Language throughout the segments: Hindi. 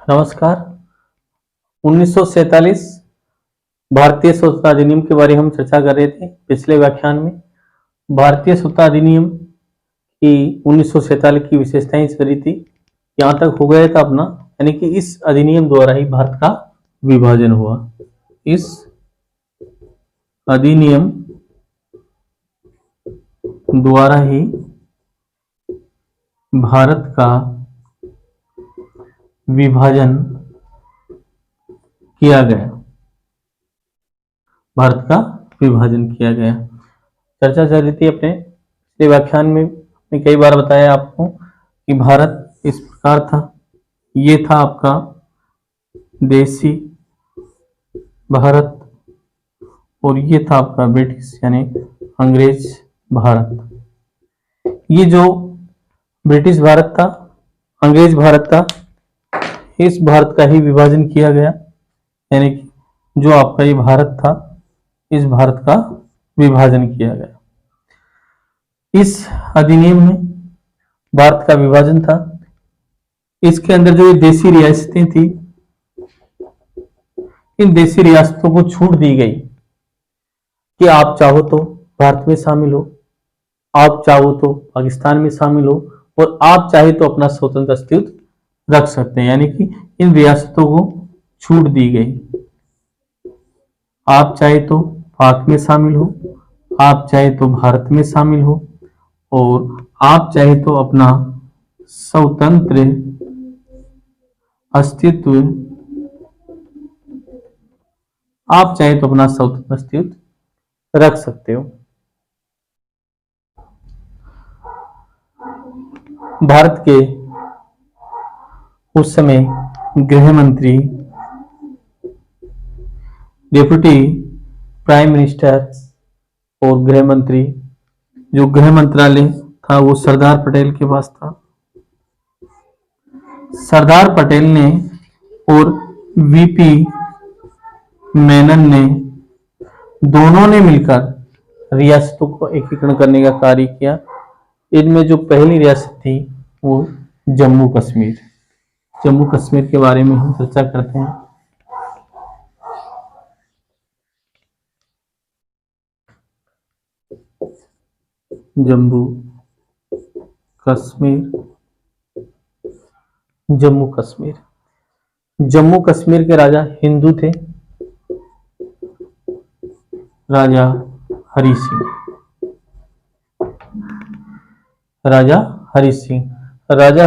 नमस्कार। 1947 भारतीय स्वतंत्रता अधिनियम के बारे में हम चर्चा कर रहे थे पिछले व्याख्यान में। भारतीय स्वतंत्रता अधिनियम की 1947 की विशेषताएं करी थी। यहाँ तक हो गया था अपना, यानी कि इस अधिनियम द्वारा ही भारत का विभाजन हुआ। इस अधिनियम द्वारा ही भारत का विभाजन किया गया। भारत का विभाजन किया गया। चर्चा चल रही थी अपने पिछले व्याख्यान में। मैं कई बार बताया आपको कि भारत इस प्रकार था। ये था आपका देसी भारत और ये था आपका ब्रिटिश यानी अंग्रेज भारत। ये जो ब्रिटिश भारत था, अंग्रेज भारत था, इस भारत का ही विभाजन किया गया। यानी कि जो आपका ये भारत था, इस भारत का विभाजन किया गया। इस अधिनियम में भारत का विभाजन था। इसके अंदर जो ये देसी रियासतें थी, इन देसी रियासतों को छूट दी गई कि आप चाहो तो भारत में शामिल हो, आप चाहो तो पाकिस्तान में शामिल हो, और आप चाहे तो अपना स्वतंत्र अस्तित्व रख सकते हैं। यानी कि इन रियासतों को छूट दी गई। आप चाहे तो पाक में शामिल हो, आप चाहे तो भारत में शामिल हो, और आप चाहे तो अपना स्वतंत्र अस्तित्व रख सकते हो। भारत के उस समय गृह मंत्री, डिप्टी प्राइम मिनिस्टर और गृह मंत्री, जो गृह मंत्रालय था वो सरदार पटेल के पास था। सरदार पटेल ने और वीपी मेनन ने, दोनों ने मिलकर रियासतों को एकीकरण करने का कार्य किया। इनमें जो पहली रियासत थी वो जम्मू कश्मीर। जम्मू कश्मीर के बारे में हम चर्चा करते हैं। जम्मू कश्मीर। जम्मू कश्मीर के राजा हिंदू थे, राजा हरि सिंह। राजा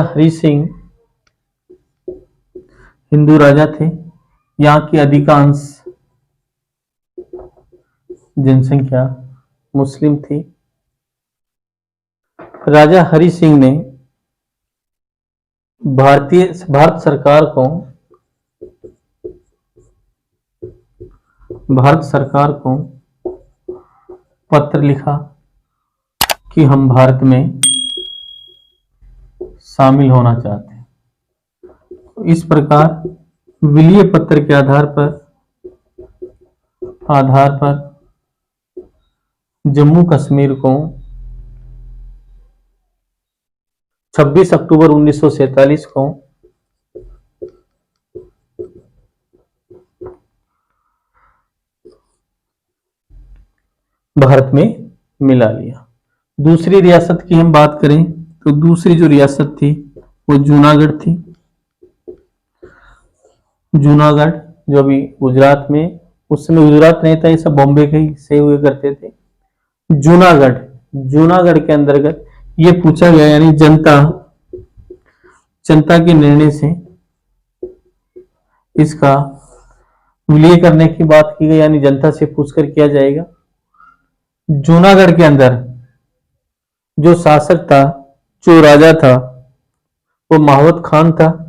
हरि सिंह हिंदू राजा थे। यहाँ की अधिकांश जनसंख्या मुस्लिम थी। राजा हरि सिंह ने भारत सरकार को पत्र लिखा कि हम भारत में शामिल होना चाहते हैं। इस प्रकार विलीय पत्र के आधार पर जम्मू कश्मीर को 26 अक्टूबर 1947 को भारत में मिला लिया। दूसरी रियासत की हम बात करें तो दूसरी जो रियासत थी वो जूनागढ़ थी। जूनागढ़ जो अभी गुजरात में, उस समय गुजरात नहीं था, ये सब बॉम्बे के ही से हुए करते थे। जूनागढ़ के अंतर्गत ये पूछा गया, यानी जनता के निर्णय से इसका विलय करने की बात की गई, यानी जनता से पूछकर किया जाएगा। जूनागढ़ के अंदर जो शासक था, जो राजा था, वो माहवत खान था।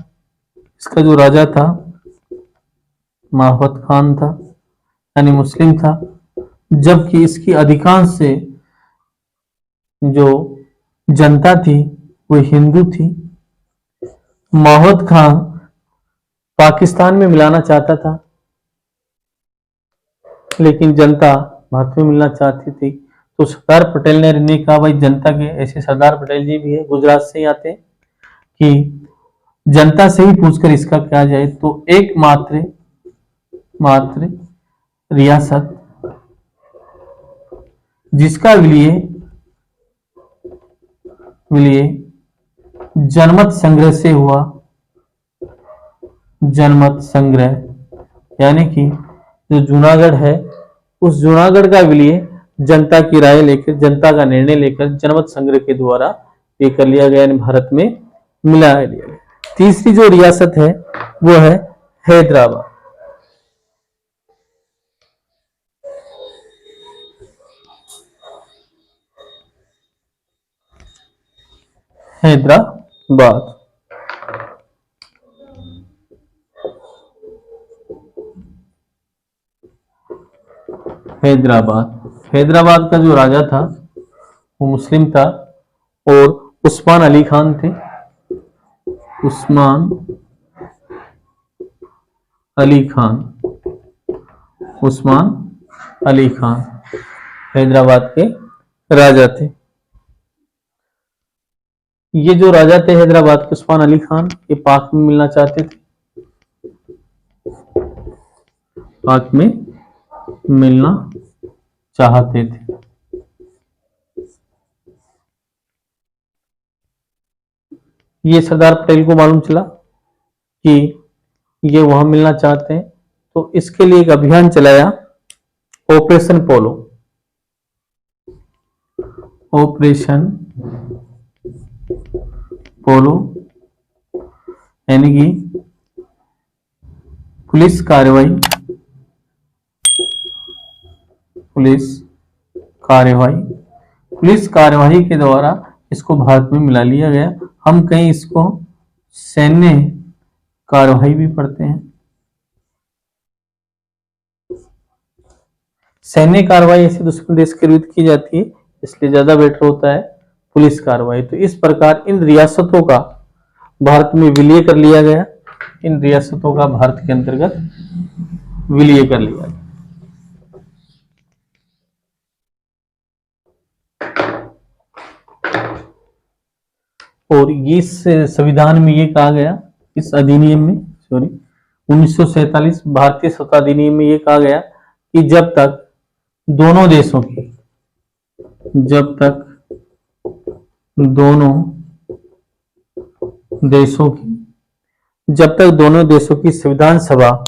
इसका जो राजा था माहवत खान था, यानी मुस्लिम था। जबकि इसकी अधिकांश से जो जनता थी वो हिंदू थी। माहवत खान पाकिस्तान में मिलाना चाहता था, लेकिन जनता भारत में मिलना चाहती थी। तो सरदार पटेल ने कहा, भाई जनता के ऐसे सरदार पटेल जी भी है, गुजरात से ही आते, कि जनता से ही पूछकर इसका क्या जाए तो एकमात्र मात्र रियासत जिसका विलय विलय जनमत संग्रह से हुआ, जनमत संग्रह यानी कि जो जूनागढ़ है उस जूनागढ़ का विलय जनता की राय लेकर, जनता का निर्णय लेकर जनमत संग्रह के द्वारा ये कर लिया गया, भारत में मिला लिया गया। तीसरी जो रियासत है वो है हैदराबाद। हैदराबाद हैदराबाद हैदराबाद का जो राजा था वो मुस्लिम था और उस्मान अली खान थे। उस्मान अली खान, उस्मान अली खान हैदराबाद के राजा थे। ये जो राजा थे हैदराबाद के उस्मान अली खान, ये पाक में मिलना चाहते थे, पाक में मिलना चाहते थे। ये सरदार पटेल को मालूम चला कि ये वहां मिलना चाहते हैं, तो इसके लिए एक अभियान चलाया, ऑपरेशन पोलो। ऑपरेशन पोलो यानी कि पुलिस कार्रवाई, पुलिस कार्यवाही के द्वारा इसको भारत में मिला लिया गया। हम कहीं इसको सैन्य कार्यवाही भी पढ़ते हैं। सैन्य कार्रवाई ऐसे दुश्मन देश के विरुद्ध की जाती है, इसलिए ज्यादा बेटर होता है पुलिस कार्रवाई। तो इस प्रकार इन रियासतों का भारत में विलय कर लिया गया, इन रियासतों का भारत के अंतर्गत विलय कर लिया गया। और इस संविधान में ये कहा गया, इस अधिनियम में 1947 भारतीय स्वतंत्रता अधिनियम में ये कहा गया कि जब तक दोनों देशों की संविधान सभा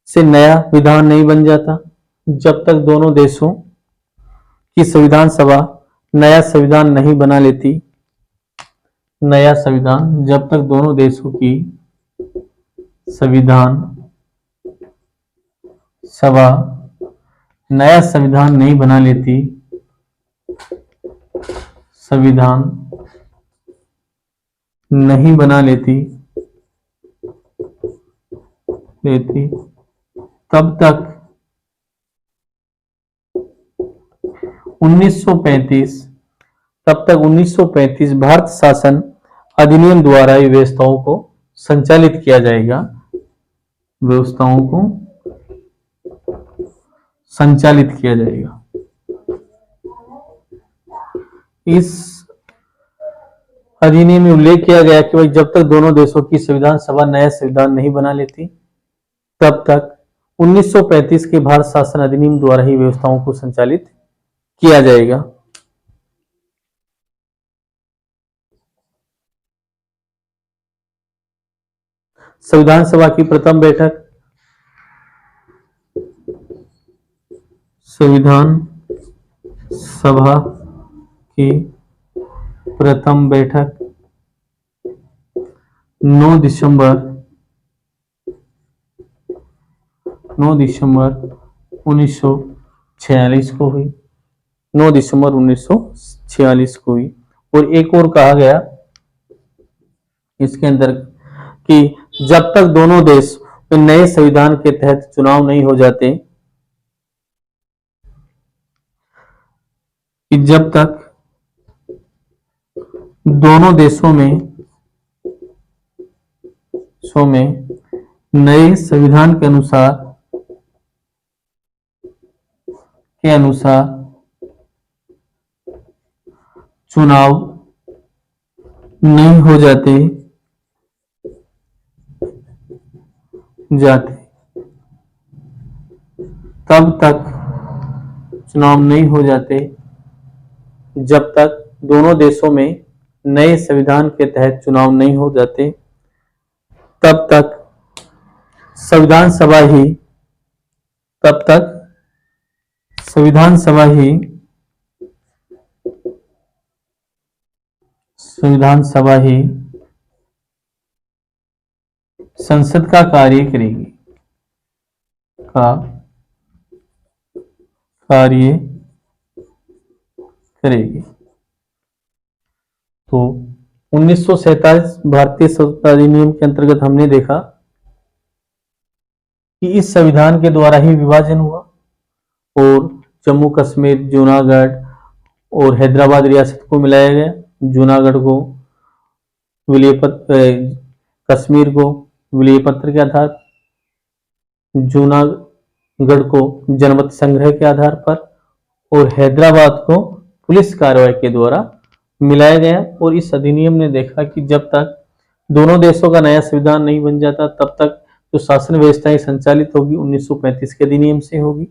से नया विधान नहीं बन जाता, जब तक दोनों देशों की संविधान सभा नया संविधान नहीं बना लेती, नया संविधान, जब तक दोनों देशों की संविधान सभा नया संविधान नहीं बना लेती, संविधान नहीं बना लेती तब तक 1935 भारत शासन अधिनियम द्वारा ये व्यवस्थाओं को संचालित किया जाएगा, व्यवस्थाओं को संचालित किया जाएगा। इस अधिनियम में उल्लेख किया गया कि भाई जब तक दोनों देशों की संविधान सभा नया संविधान नहीं बना लेती, तब तक 1935 के भारत शासन अधिनियम द्वारा ही व्यवस्थाओं को संचालित किया जाएगा। संविधान सभा की प्रथम बैठक संविधान सभा की प्रथम बैठक 9 दिसंबर 1946 को हुई, 9 दिसंबर 1946 को हुई। और एक और कहा गया इसके अंदर कि जब तक दोनों देश नए संविधान के तहत चुनाव नहीं हो जाते, कि जब तक दोनों देशों में नए संविधान के अनुसार चुनाव नहीं हो जाते, जाते तब तक चुनाव नहीं हो जाते जब तक दोनों देशों में नए संविधान के तहत चुनाव नहीं हो जाते तब तक संविधान सभा ही तब तक संविधान सभा ही संसद का कार्य करेगी तो 1947 भारतीय संविधान अधिनियम के अंतर्गत हमने देखा कि इस संविधान के द्वारा ही विभाजन हुआ और जम्मू कश्मीर, जूनागढ़ और हैदराबाद रियासत को मिलाया गया। जूनागढ़ को कश्मीर को विलय पत्र के आधार, जूनागढ़ को जनमत संग्रह के आधार पर और हैदराबाद को पुलिस कार्रवाई के द्वारा मिलाया गया। और इस अधिनियम ने देखा कि जब तक दोनों देशों का नया संविधान नहीं बन जाता तब तक जो शासन व्यवस्थाएं संचालित होगी 1935 के अधिनियम से होगी।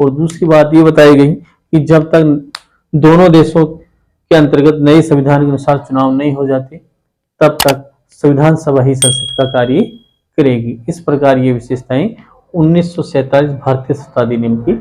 और दूसरी बात ये बताई गई कि जब तक दोनों देशों के अंतर्गत नए संविधान के अनुसार चुनाव नहीं हो जाते तब तक संविधान सभा ही संसद का कार्य करेगी। इस प्रकार ये विशेषताएं 1947 भारतीय संविधान अधिनियम की